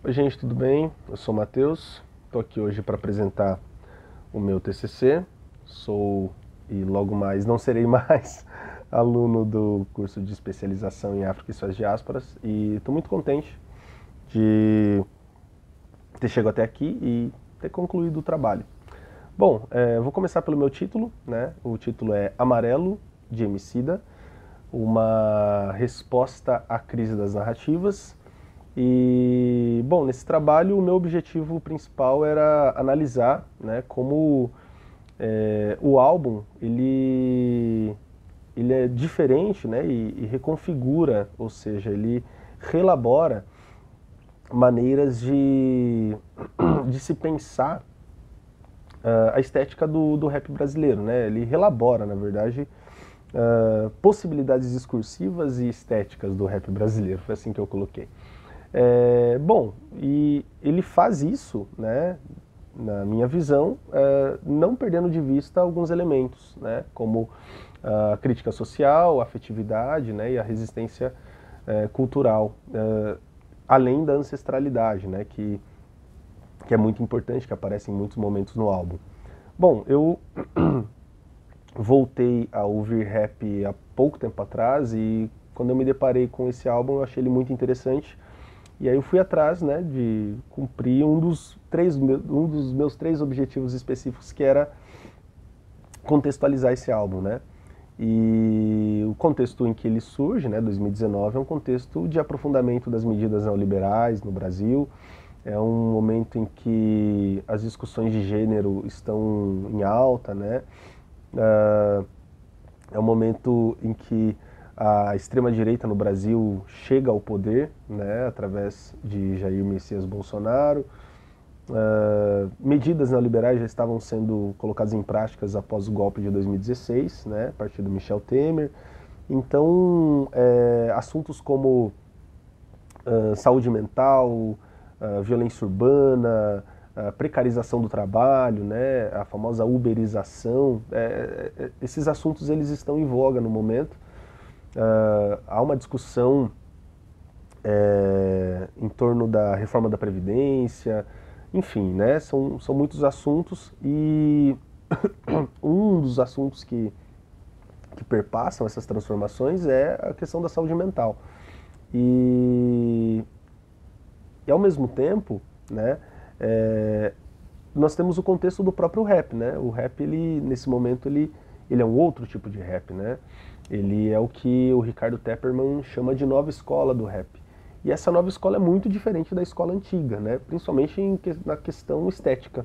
Oi gente, tudo bem? Eu sou o Matheus, estou aqui hoje para apresentar o meu TCC. Sou, e logo mais não serei mais, aluno do curso de especialização em África e suas diásporas, e estou muito contente de ter chegado até aqui e ter concluído o trabalho. Bom, vou começar pelo meu título, né? O título é Amarelo, de Emicida, uma resposta à crise das narrativas. E, bom, nesse trabalho o meu objetivo principal era analisar, né, como o álbum ele é diferente, né, e reconfigura, ou seja, ele relabora maneiras de se pensar a estética do rap brasileiro, né? Ele relabora, na verdade, possibilidades discursivas e estéticas do rap brasileiro, foi assim que eu coloquei. Bom, e ele faz isso, né, na minha visão, não perdendo de vista alguns elementos, né, como a crítica social, a afetividade, né, e a resistência cultural, além da ancestralidade, né, que é muito importante, que aparece em muitos momentos no álbum. Bom, eu voltei a ouvir rap há pouco tempo atrás e quando eu me deparei com esse álbum eu achei ele muito interessante. E aí eu fui atrás, né, de cumprir um dos meus três objetivos específicos, que era contextualizar esse álbum, né? E o contexto em que ele surge, né, 2019, é um contexto de aprofundamento das medidas neoliberais no Brasil. É um momento em que as discussões de gênero estão em alta, né? É um momento em que a extrema-direita no Brasil chega ao poder, né, através de Jair Messias Bolsonaro. Medidas neoliberais já estavam sendo colocadas em práticas após o golpe de 2016, né, a partir do Michel Temer. Então, assuntos como saúde mental, violência urbana, precarização do trabalho, né, a famosa uberização, esses assuntos eles estão em voga no momento. Há uma discussão em torno da reforma da Previdência, enfim, né, são muitos assuntos e um dos assuntos que perpassam essas transformações é a questão da saúde mental. E, e ao mesmo tempo, né, nós temos o contexto do próprio rap, né? O rap, ele, nesse momento, ele é um outro tipo de rap, né? Ele é o que o Ricardo Tepperman chama de nova escola do rap. E essa nova escola é muito diferente da escola antiga, né? Principalmente na questão estética,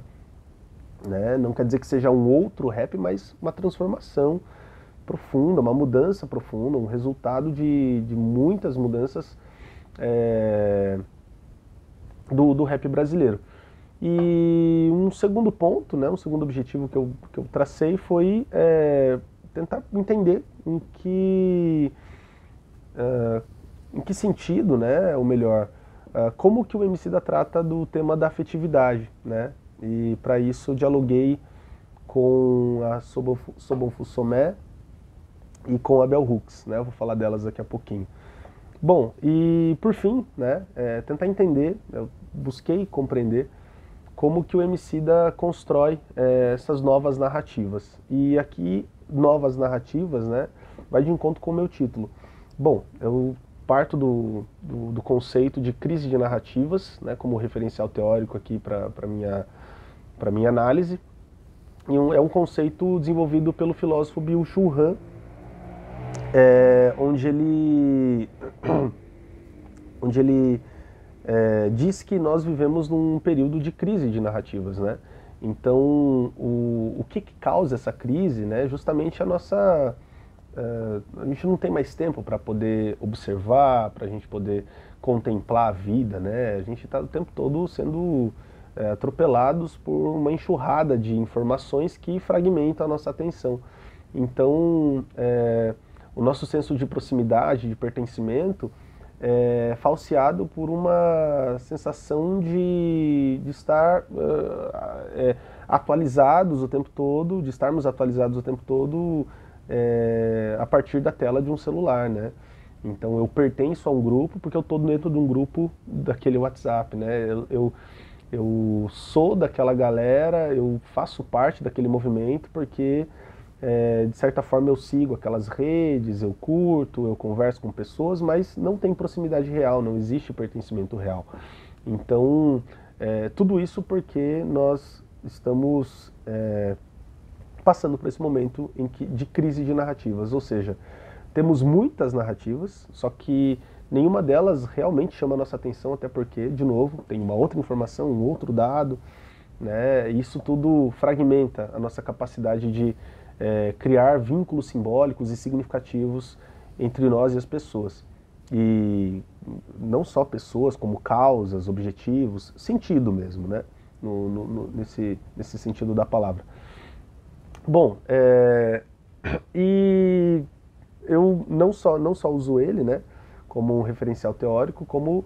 né? Não quer dizer que seja um outro rap, mas uma transformação profunda, uma mudança profunda, um resultado de muitas mudanças do rap brasileiro. E um segundo ponto, né, um segundo objetivo que eu tracei foi tentar entender em que sentido, né, ou melhor, como que o Emicida trata do tema da afetividade, né? E para isso eu dialoguei com a Sobonfu Somé e com a Bell Hooks, né? Eu vou falar delas daqui a pouquinho. Bom, e por fim, né, tentar entender, eu busquei compreender como que o Emicida constrói essas novas narrativas. E aqui, novas narrativas, né, vai de encontro com o meu título. Bom, eu parto do conceito de crise de narrativas, né, como referencial teórico aqui para minha análise. E é um conceito desenvolvido pelo filósofo Byung-Chul Han, onde ele diz que nós vivemos num período de crise de narrativas, né? Então, o que causa essa crise, né? Justamente a nossa... a gente não tem mais tempo para poder observar, para a gente poder contemplar a vida, né? A gente está o tempo todo sendo atropelados por uma enxurrada de informações que fragmentam a nossa atenção. Então, o nosso senso de proximidade, de pertencimento, falseado por uma sensação de estar atualizados o tempo todo, de estarmos atualizados o tempo todo a partir da tela de um celular, né? Então eu pertenço a um grupo porque eu estou dentro de um grupo daquele WhatsApp, né? Eu sou daquela galera, eu faço parte daquele movimento porque, de certa forma, eu sigo aquelas redes, eu curto, eu converso com pessoas, mas não tem proximidade real, não existe pertencimento real. Então, tudo isso porque nós estamos passando por esse momento de crise de narrativas, ou seja, temos muitas narrativas, só que nenhuma delas realmente chama a nossa atenção, até porque, de novo, tem uma outra informação, um outro dado, né? Isso tudo fragmenta a nossa capacidade de criar vínculos simbólicos e significativos entre nós e as pessoas. E não só pessoas, como causas, objetivos, sentido mesmo, né? Nesse sentido da palavra. Bom, e eu não só uso ele, né, como um referencial teórico, como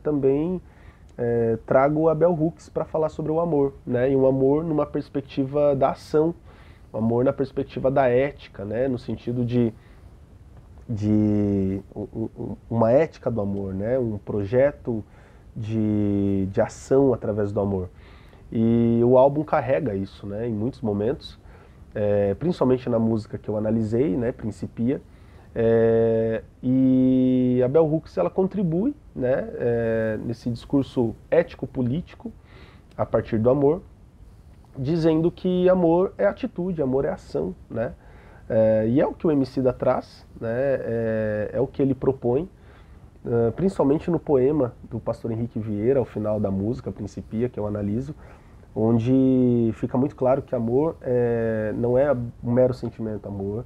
também trago Bell Hooks para falar sobre o amor, né, e um amor numa perspectiva da ação, um amor na perspectiva da ética, né, no sentido de uma ética do amor, né, um projeto de ação através do amor. E o álbum carrega isso, né, em muitos momentos, principalmente na música que eu analisei, né, Principia, e a Bell Hooks ela contribui, né, nesse discurso ético-político a partir do amor, dizendo que amor é atitude, amor é ação, né, e é o que o Emicida traz, né, é o que ele propõe, principalmente no poema do pastor Henrique Vieira, ao final da música Principia, que eu analiso, onde fica muito claro que amor não é um mero sentimento, amor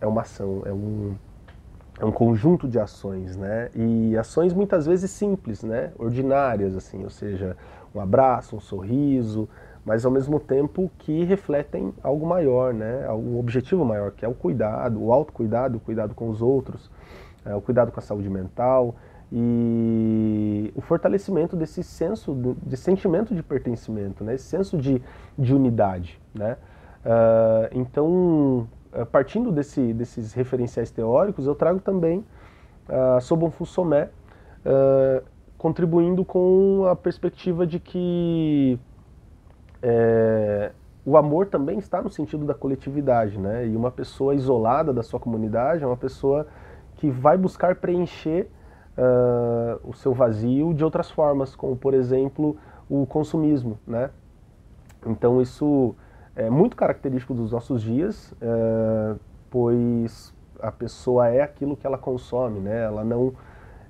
é uma ação, é um conjunto de ações, né? E ações muitas vezes simples, né? Ordinárias, assim, ou seja, um abraço, um sorriso, mas ao mesmo tempo que refletem algo maior, né? Um objetivo maior, que é o cuidado, o autocuidado, o cuidado com os outros, o cuidado com a saúde mental e o fortalecimento desse senso, de sentimento de pertencimento, né? Esse senso de unidade, né? Então, partindo desses referenciais teóricos, eu trago também Sobonfu Somé, contribuindo com a perspectiva de que o amor também está no sentido da coletividade, né? E uma pessoa isolada da sua comunidade é uma pessoa que vai buscar preencher o seu vazio de outras formas, como, por exemplo, o consumismo, né? Então isso é muito característico dos nossos dias, pois a pessoa é aquilo que ela consome, né?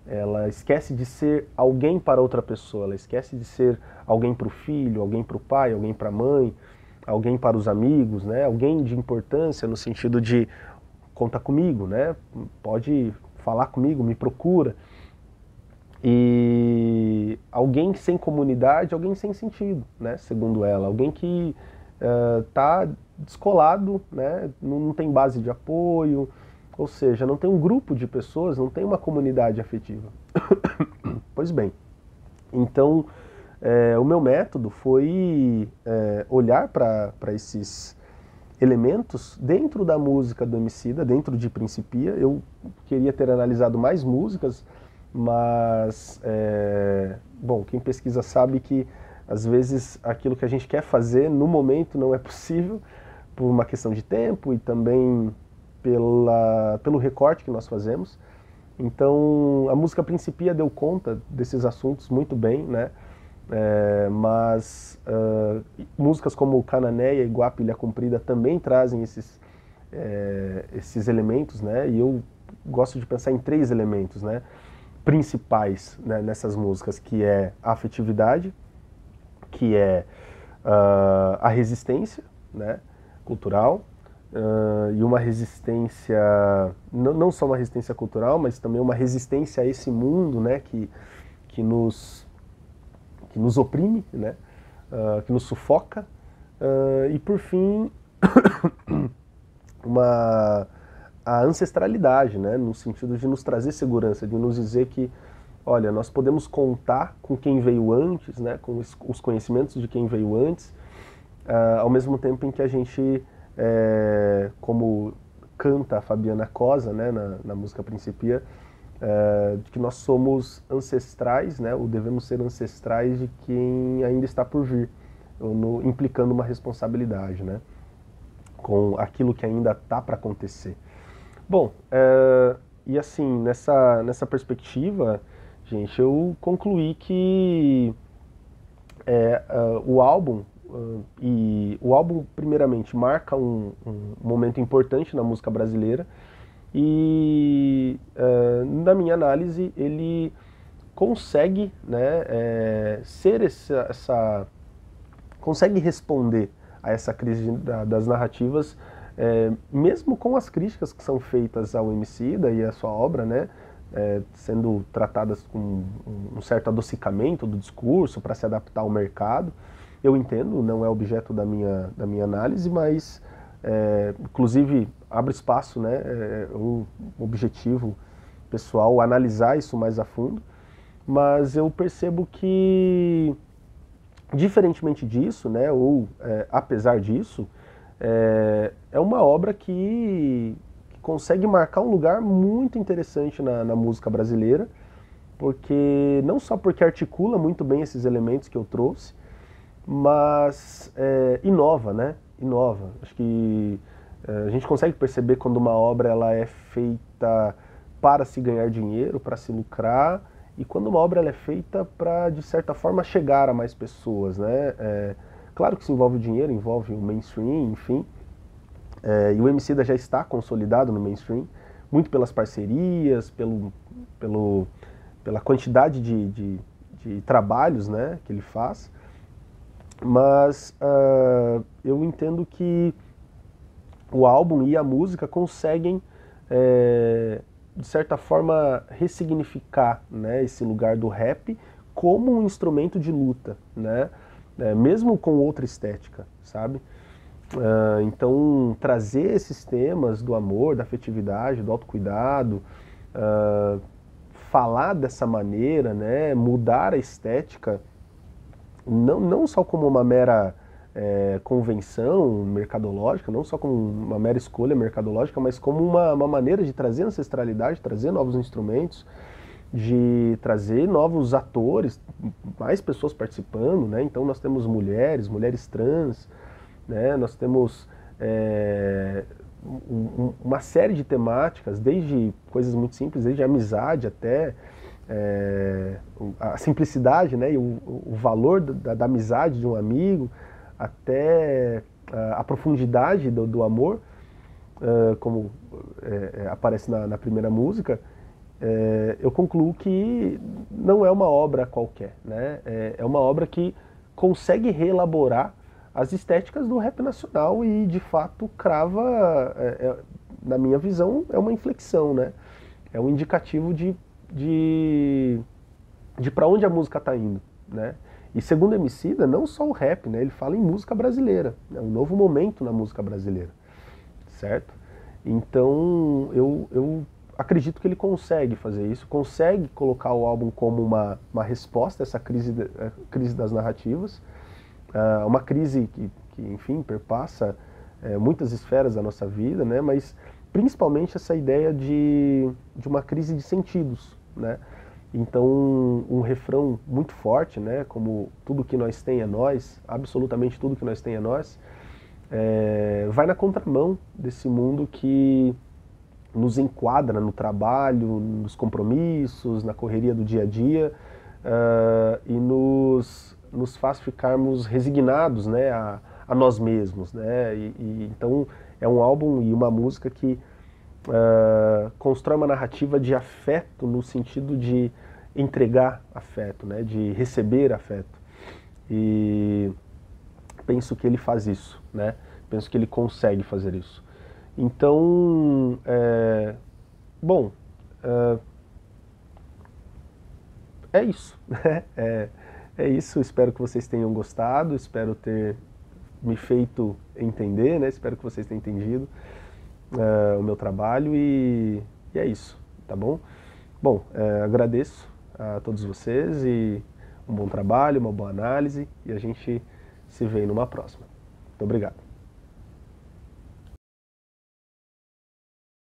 Ela esquece de ser alguém para outra pessoa, ela esquece de ser alguém para o filho, alguém para o pai, alguém para a mãe, alguém para os amigos, né? Alguém de importância no sentido de conta comigo, né? Pode falar comigo, me procura. E alguém sem comunidade, alguém sem sentido, né? Segundo ela, alguém que está descolado, né? Não tem base de apoio, ou seja, não tem um grupo de pessoas, não tem uma comunidade afetiva. Pois bem, então o meu método foi olhar para esses elementos dentro da música do Emicida, dentro de Principia. Eu queria ter analisado mais músicas, mas, bom, quem pesquisa sabe que às vezes aquilo que a gente quer fazer no momento não é possível, por uma questão de tempo e também pelo recorte que nós fazemos. Então a música Principia deu conta desses assuntos muito bem, né? Mas músicas como Cananéia e Guapilha Comprida também trazem esses elementos, né? E eu gosto de pensar em 3 elementos, né, principais, né, nessas músicas, que é a afetividade, que é a resistência, né, cultural, e uma resistência, não só uma resistência cultural, mas também uma resistência a esse mundo, né, que nos oprime, né, que nos sufoca, e por fim a ancestralidade, né, no sentido de nos trazer segurança, de nos dizer que, olha, nós podemos contar com quem veio antes, né, com os conhecimentos de quem veio antes, ao mesmo tempo em que a gente, como canta a Fabiana Cosa, né, na música Principia, de que nós somos ancestrais, né, ou devemos ser ancestrais de quem ainda está por vir, implicando uma responsabilidade, né, com aquilo que ainda está para acontecer. Bom, e assim, nessa perspectiva, gente, eu concluí que o álbum, primeiramente, marca um momento importante na música brasileira e, na minha análise, ele consegue, né, ser consegue responder a essa crise das narrativas, mesmo com as críticas que são feitas ao Emicida e à sua obra, né, sendo tratadas com um certo adocicamento do discurso para se adaptar ao mercado. Eu entendo, não é objeto da minha análise, mas, inclusive, abre espaço, né, um objetivo pessoal, analisar isso mais a fundo, mas eu percebo que, diferentemente disso, né, ou apesar disso, é uma obra que consegue marcar um lugar muito interessante na música brasileira, porque não só porque articula muito bem esses elementos que eu trouxe, mas inova, né? Inova. Acho que a gente consegue perceber quando uma obra ela é feita para se ganhar dinheiro, para se lucrar, e quando uma obra ela é feita para, de certa forma, chegar a mais pessoas, né? Claro que isso envolve o dinheiro, envolve o mainstream, enfim, e o Emicida já está consolidado no mainstream, muito pelas parcerias, pela quantidade de trabalhos, né, que ele faz, mas eu entendo que o álbum e a música conseguem, de certa forma, ressignificar, né, esse lugar do rap como um instrumento de luta, né, mesmo com outra estética, sabe? Então, trazer esses temas do amor, da afetividade, do autocuidado, falar dessa maneira, né, mudar a estética, não só como uma mera convenção mercadológica, não só como uma mera escolha mercadológica, mas como uma maneira de trazer ancestralidade, trazer novos instrumentos, de trazer novos atores, mais pessoas participando, né? Então nós temos mulheres trans, né? Nós temos uma série de temáticas, desde coisas muito simples, desde a amizade até a simplicidade, né? E o valor da amizade de um amigo, até a profundidade do amor, como aparece na primeira música. Eu concluo que não é uma obra qualquer, né? É uma obra que consegue reelaborar as estéticas do rap nacional e, de fato, crava, na minha visão, é uma inflexão, né? É um indicativo de para onde a música está indo, né? E segundo Emicida, não só o rap, né? Ele fala em música brasileira, né? Um novo momento na música brasileira, certo? Então, eu acredito que ele consegue fazer isso, consegue colocar o álbum como uma resposta a essa crise das narrativas, uma crise que, enfim, perpassa muitas esferas da nossa vida, né? Mas principalmente essa ideia de uma crise de sentidos, né? Então, um refrão muito forte, né? Como tudo que nós tem é nós, absolutamente tudo que nós tem é nós, vai na contramão desse mundo que nos enquadra no trabalho, nos compromissos, na correria do dia a dia, e nos faz ficarmos resignados, né, a nós mesmos, né? Então é um álbum e uma música que constrói uma narrativa de afeto no sentido de entregar afeto, né, de receber afeto. E penso que ele faz isso, né? Penso que ele consegue fazer isso. Então, bom, é isso, né? É isso, espero que vocês tenham gostado, espero ter me feito entender, né? Espero que vocês tenham entendido o meu trabalho e é isso, tá bom? Bom, agradeço a todos vocês e um bom trabalho, uma boa análise e a gente se vê numa próxima. Muito obrigado.